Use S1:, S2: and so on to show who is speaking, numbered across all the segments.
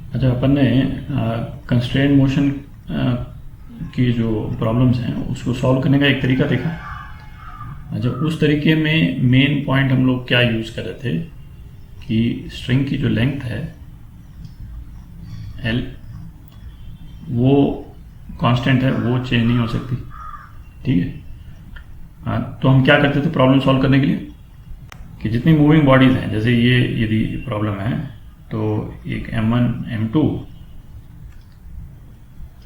S1: अच्छा, अपन ने constraint motion की जो प्रॉब्लम्स हैं उसको सॉल्व करने का एक तरीका देखा। अच्छा, उस तरीके में मेन पॉइंट हम लोग क्या यूज़ कर रहे थे कि स्ट्रिंग की जो लेंथ है एल, वो कांस्टेंट है, वो चेंज नहीं हो सकती। ठीक है। तो हम क्या करते थे प्रॉब्लम सॉल्व करने के लिए कि जितनी मूविंग बॉडीज़ हैं, जैसे ये यदि प्रॉब्लम है तो एक M1 M2,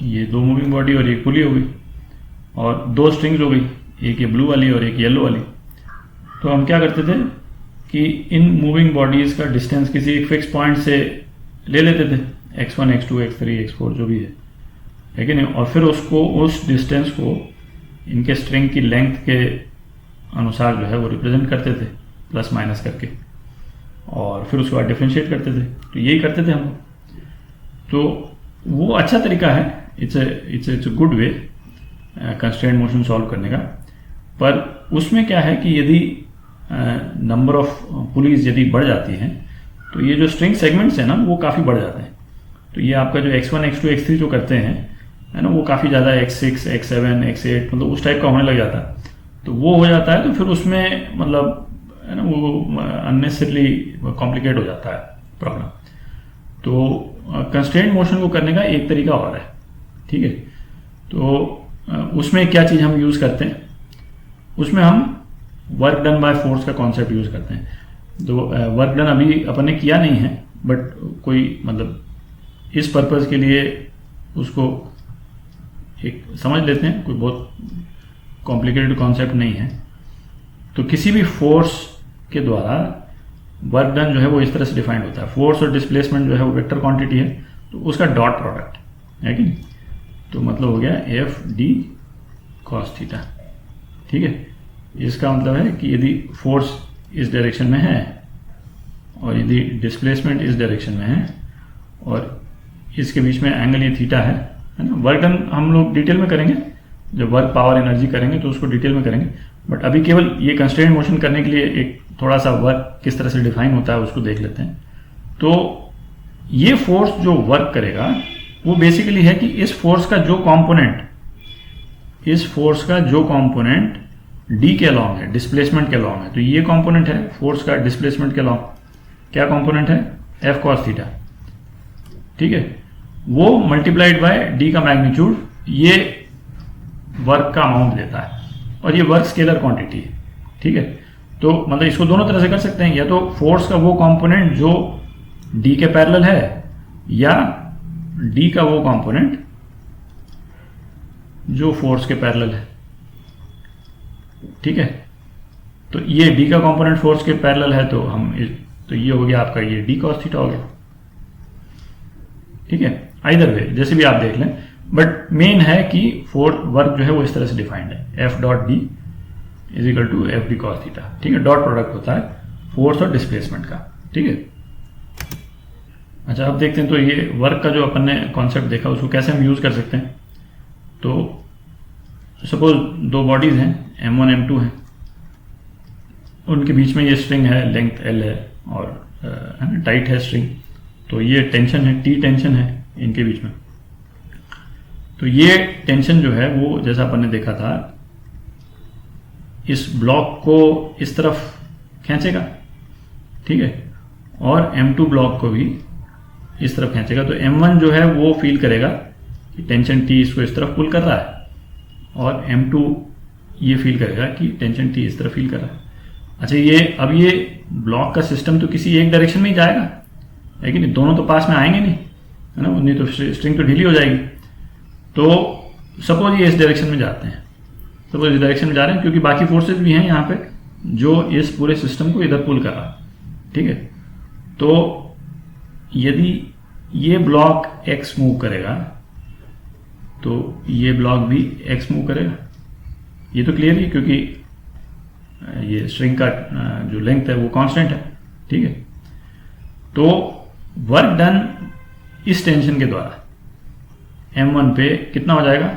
S1: ये दो मूविंग बॉडी और एक पुली हो गई, और दो स्ट्रिंग्स हो गई, एक ये ब्लू वाली और एक येलो वाली। तो हम क्या करते थे कि इन मूविंग बॉडीज़ का डिस्टेंस किसी एक फिक्स पॉइंट से ले लेते थे, x1 x2 x3 x4 जो भी है कि नहीं, और फिर उसको उस डिस्टेंस को इनके स्ट्रिंग की लेंथ के अनुसार जो है वो रिप्रेजेंट करते थे प्लस माइनस करके, और फिर उसके बाद डिफ्रेंशिएट करते थे। तो यही करते थे हम। तो वो अच्छा तरीका है, it's a good way constraint motion solve करने का। पर उसमें क्या है कि यदि नंबर ऑफ पुलीज यदि बढ़ जाती हैं तो ये जो स्ट्रिंग सेगमेंट्स हैं ना वो काफ़ी बढ़ जाते हैं। तो ये आपका जो x1 x2 x3 जो करते हैं है ना, वो काफ़ी ज़्यादा x6 x7 x8 मतलब उस टाइप का होने लग जाता है। तो वो हो जाता है तो फिर उसमें मतलब है ना वो अननेसेसरली कॉम्प्लिकेट हो जाता है प्रॉब्लम। तो कंस्ट्रेंट मोशन को करने का एक तरीका और है। ठीक है। तो उसमें क्या चीज़ हम यूज़ करते हैं, उसमें हम वर्क डन बाय फोर्स का कॉन्सेप्ट यूज़ करते हैं। तो वर्क डन अभी अपन ने किया नहीं है, बट कोई मतलब इस पर्पज़ के लिए उसको एक समझ लेते हैं, कोई बहुत कॉम्प्लिकेटेड कॉन्सेप्ट नहीं है। तो किसी भी फोर्स के द्वारा वर्क डन जो है वो इस तरह से डिफाइंड होता है। फोर्स और डिस्प्लेसमेंट जो है वो वेक्टर क्वांटिटी है, तो उसका डॉट प्रोडक्ट है कि नहीं। तो मतलब हो गया एफ डी कॉस थीटा। ठीक है। इसका मतलब है कि यदि फोर्स इस डायरेक्शन में है और यदि डिस्प्लेसमेंट इस डायरेक्शन में है और इसके बीच में एंगल ये थीटा है ना। वर्क डन हम लोग डिटेल में करेंगे, जब वर्क पावर एनर्जी करेंगे तो उसको डिटेल में करेंगे, बट अभी केवल ये कंस्ट्रेंट मोशन करने के लिए एक थोड़ा सा वर्क किस तरह से डिफाइन होता है उसको देख लेते हैं। तो ये फोर्स जो वर्क करेगा वो बेसिकली है कि इस फोर्स का जो कॉम्पोनेंट डी के अलॉन्ग है, डिस्प्लेसमेंट के अलॉन्ग है। तो ये कॉम्पोनेंट है फोर्स का डिस्प्लेसमेंट के अलॉन्ग, क्या कॉम्पोनेंट है, एफ कॉस थीटा। ठीक है। वो मल्टीप्लाइड बाय डी का मैग्नीट्यूड ये वर्क का अमाउंट देता है, और ये वर्क स्केलर क्वांटिटी है। ठीक है। तो मतलब इसको दोनों तरह से कर सकते हैं, या तो फोर्स का वो कंपोनेंट जो डी के पैरेलल है, या डी का वो कंपोनेंट जो फोर्स के पैरेलल है। ठीक है। तो ये डी का कंपोनेंट फोर्स के पैरेलल है, तो ये हो गया आपका ये डी कॉस थीटा हो गया। ठीक है। आइदर वे जैसे भी आप देख लें, बट मेन है कि वर्क जो है वो इस तरह से डिफाइंड है, F dot D is equal to F D cos theta. ठीक है। डॉट प्रोडक्ट होता है फोर्स और डिस्प्लेसमेंट का। ठीक है। अच्छा, अब देखते हैं तो ये वर्क का जो अपन ने कॉन्सेप्ट देखा उसको कैसे हम यूज कर सकते हैं। तो सपोज दो बॉडीज हैं, M1 M2 हैं, उनके बीच में ये स्ट्रिंग है, लेंथ L है और टाइट है स्ट्रिंग। तो ये टेंशन है, T टेंशन है इनके बीच में। तो ये टेंशन जो है वो जैसा अपन ने देखा था, इस ब्लॉक को इस तरफ खींचेगा। ठीक है। और M2 ब्लॉक को भी इस तरफ खींचेगा। तो M1 जो है वो फील करेगा कि टेंशन T इसको इस तरफ पुल कर रहा है, और M2 ये फील करेगा कि टेंशन T इस तरफ फील कर रहा है। अच्छा, अब ये ब्लॉक का सिस्टम तो किसी एक डायरेक्शन में ही जाएगा, है कि नहीं, दोनों तो पास में आएंगे नहीं, है ना, नहीं तो स्ट्रिंग तो ढीली हो जाएगी। तो सपोज ये इस डायरेक्शन में जाते हैं, सपोज इस डायरेक्शन में जा रहे हैं, क्योंकि बाकी फोर्सेज भी हैं यहाँ पे जो इस पूरे सिस्टम को इधर पुल कर रहा है। ठीक है। तो यदि ये ब्लॉक x मूव करेगा तो ये ब्लॉक भी x मूव करेगा। ये तो क्लियर है, क्योंकि ये स्ट्रिंग का जो लेंथ है वो कांस्टेंट है। ठीक है। तो वर्क डन इस टेंशन के द्वारा M1 पे कितना हो जाएगा,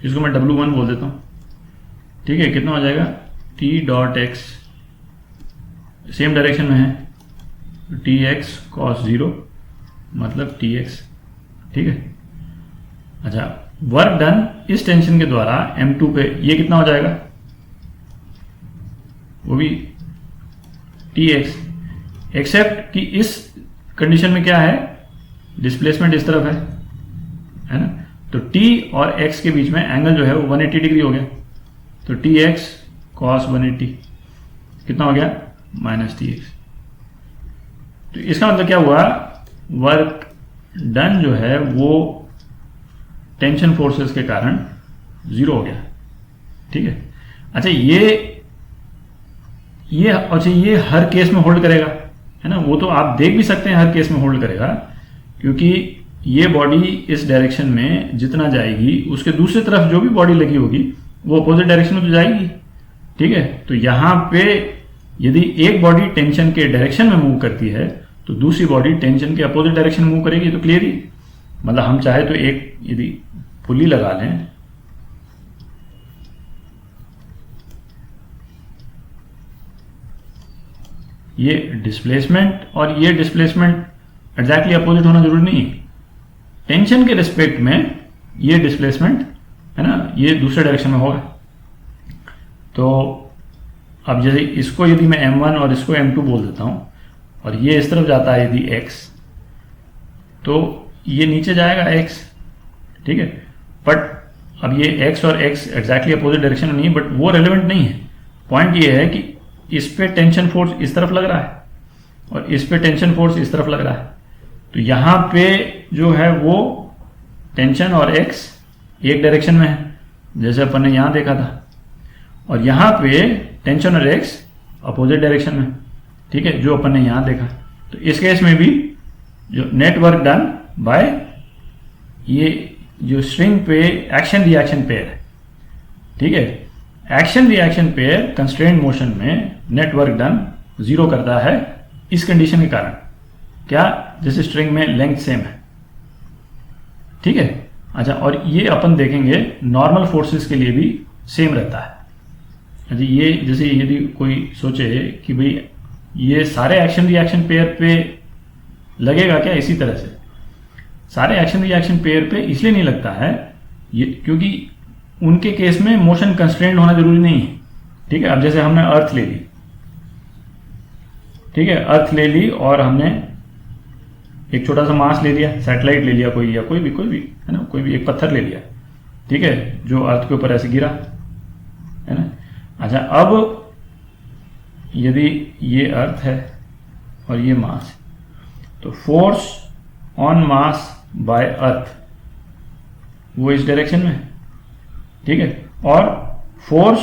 S1: इसको मैं W1 बोल देता हूँ। ठीक है। कितना हो जाएगा, T dot x same direction में है, Tx cos 0 मतलब टी एक्स। ठीक है, अच्छा वर्क डन इस टेंशन के द्वारा M2 पे ये कितना हो जाएगा, वो भी टी एक्स, एक्सेप्ट कि इस कंडीशन में क्या है, डिस्प्लेसमेंट इस तरफ है ना, तो t और x के बीच में एंगल जो है वो 180 डिग्री हो गया, तो टी एक्स कॉस 180 कितना हो गया, माइनस टी एक्स। तो इसका मतलब क्या हुआ, वर्क डन जो है वो टेंशन फोर्सेस के कारण जीरो हो गया। ठीक है, अच्छा ये हर केस में होल्ड करेगा, है ना, वो तो आप देख भी सकते हैं हर केस में होल्ड करेगा, क्योंकि ये बॉडी इस डायरेक्शन में जितना जाएगी उसके दूसरी तरफ जो भी बॉडी लगी होगी वो अपोजिट डायरेक्शन में तो जाएगी। ठीक है, तो यहां पे यदि एक बॉडी टेंशन के डायरेक्शन में मूव करती है तो दूसरी बॉडी टेंशन के अपोजिट डायरेक्शन में मूव करेगी, तो क्लियर ही, मतलब हम चाहे तो एक यदि पुली लगा लें, ये डिस्प्लेसमेंट और ये डिस्प्लेसमेंट एग्जैक्टली अपोजिट होना जरूरी नहीं है, टेंशन के रिस्पेक्ट में ये डिस्प्लेसमेंट है ना ये दूसरे डायरेक्शन में होगा। तो अब जैसे इसको यदि मैं M1 और इसको M2 बोल देता हूं और ये इस तरफ जाता है यदि x, तो ये नीचे जाएगा x। ठीक है, बट अब ये x और x एग्जैक्टली अपोजिट डायरेक्शन में नहीं, बट वो रेलेवेंट नहीं है। पॉइंट ये है कि इस पे टेंशन फोर्स इस तरफ लग रहा है और इस पे टेंशन फोर्स इस तरफ लग रहा है, तो यहां पे जो है वो टेंशन और x एक डायरेक्शन में है जैसे अपन ने यहां देखा था, और यहां पे टेंशन और x अपोजिट डायरेक्शन में। ठीक है, जो अपन ने यहां देखा, तो इस केस में भी जो नेट वर्क डन बाय ये जो स्ट्रिंग पे एक्शन रिएक्शन पेयर है, ठीक है, action reaction pair constraint motion में नेट वर्क डन जीरो करता है इस कंडीशन के कारण, क्या, जैसे स्ट्रिंग में लेंथ सेम है। ठीक है, अच्छा, और ये अपन देखेंगे नॉर्मल फोर्सेस के लिए भी सेम रहता है। अच्छा, ये जैसे यदि कोई सोचे कि भाई ये सारे एक्शन रिएक्शन पेयर पे लगेगा क्या, इसी तरह से सारे एक्शन रिएक्शन पेयर पे इसलिए नहीं लगता है ये क्योंकि उनके केस में मोशन कंस्ट्रेंट होना जरूरी नहीं है। ठीक है, अब जैसे हमने अर्थ ले ली, ठीक है, अर्थ ले ली और हमने एक छोटा सा मास ले लिया, सैटेलाइट ले लिया कोई, या कोई भी है ना, कोई भी एक पत्थर ले लिया, ठीक है, जो अर्थ के ऊपर ऐसे गिरा, है ना। अच्छा, अब यदि ये अर्थ है और ये मास, तो फोर्स ऑन मास बाय अर्थ वो इस डायरेक्शन में, ठीक है, और force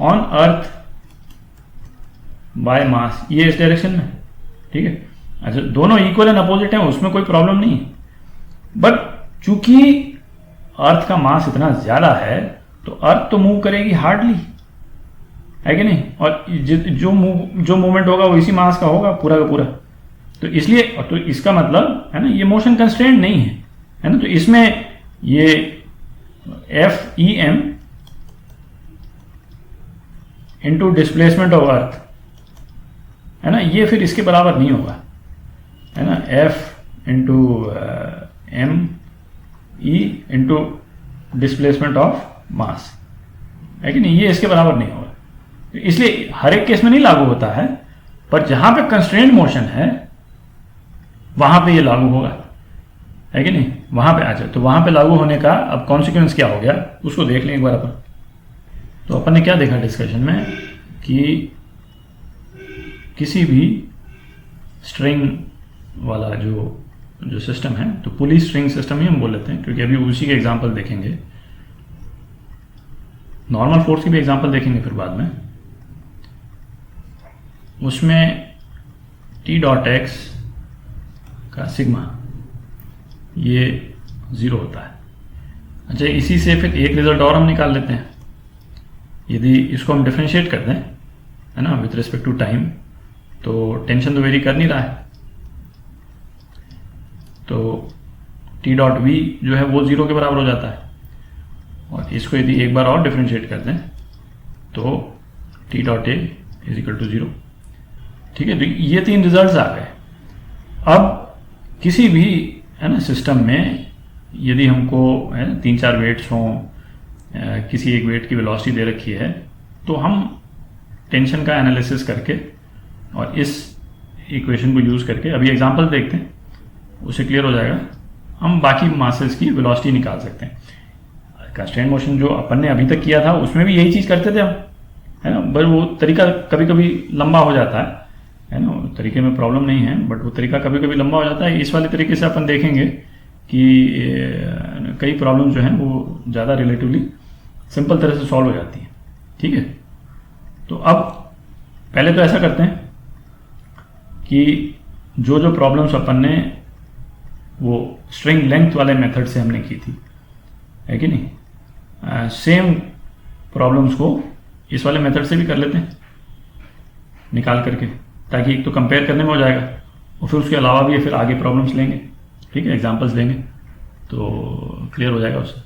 S1: on earth by mass ये इस डायरेक्शन में। ठीक है, अच्छा, दोनों इक्वल एंड अपोजिट हैं, उसमें कोई प्रॉब्लम नहीं है, बट चूंकि अर्थ का मास इतना ज्यादा है तो अर्थ तो मूव करेगी हार्डली, है कि नहीं, और जो मूवमेंट होगा वो इसी मास का होगा पूरा का पूरा, तो इसलिए, तो इसका मतलब है ना ये मोशन कंस्ट्रेंट नहीं है ना, तो इसमें ये F(em) into displacement of earth है ना, ये फिर इसके बराबर नहीं होगा, है ना, F into M(e) into displacement of mass, है कि नहीं, ये इसके बराबर नहीं होगा। इसलिए हर एक केस में नहीं लागू होता है, पर जहां पे कंस्ट्रेंट मोशन है वहां पे ये लागू होगा, है कि नहीं, वहां पे आ जाए, तो वहां पे लागू होने का अब कॉन्सिक्वेंस क्या हो गया उसको देख लें एक बार अपन। तो अपन ने क्या देखा डिस्कशन में कि किसी भी स्ट्रिंग वाला जो सिस्टम है, तो पुली स्ट्रिंग सिस्टम ही हम बोल लेते हैं, क्योंकि अभी उसी के एग्जांपल देखेंगे, नॉर्मल फोर्स की भी एग्जांपल देखेंगे फिर बाद में, उसमें T.x का सिग्मा ये 0 होता है। अच्छा, इसी से फिर एक रिजल्ट और हम निकाल लेते हैं, यदि इसको हम डिफरेंशिएट कर दें, है ना, विथ रिस्पेक्ट टू टाइम, तो टेंशन तो वेरी कर नहीं रहा है, तो T.v जो है वो 0 के बराबर हो जाता है, और इसको यदि एक बार और डिफरेंशिएट कर दें तो T.a इज इक्वल टू 0। ठीक है, तो ये तीन रिजल्ट्स आ गए। अब किसी भी है ना सिस्टम में यदि हमको है ना 3-4 वेट्स हों, किसी एक वेट की वेलोसिटी दे रखी है, तो हम टेंशन का एनालिसिस करके और इस इक्वेशन को यूज़ करके, अभी एग्जांपल देखते हैं, उससे क्लियर हो जाएगा, हम बाकी मासेस की वेलोसिटी निकाल सकते हैं। कंस्ट्रेंट मोशन जो अपन ने अभी तक किया था उसमें भी यही चीज़ करते थे हम, है ना, बस वो तरीका कभी कभी लंबा हो जाता है ना, तरीके में प्रॉब्लम नहीं है, बट वो तरीका कभी कभी लंबा हो जाता है। इस वाले तरीके से अपन देखेंगे कि कई प्रॉब्लम जो हैं वो ज़्यादा रिलेटिवली सिंपल तरह से सॉल्व हो जाती हैं। ठीक है, तो अब पहले तो ऐसा करते हैं कि जो जो प्रॉब्लम्स अपन ने वो स्ट्रिंग लेंथ वाले मेथड से हमने की थी, है कि नहीं, सेम प्रॉब्लम्स को इस वाले मेथड से भी कर लेते हैं निकाल करके, ताकि एक तो कंपेयर करने में हो जाएगा और फिर उसके अलावा भी फिर आगे प्रॉब्लम्स लेंगे, ठीक है, एग्जांपल्स लेंगे, तो क्लियर हो जाएगा उससे।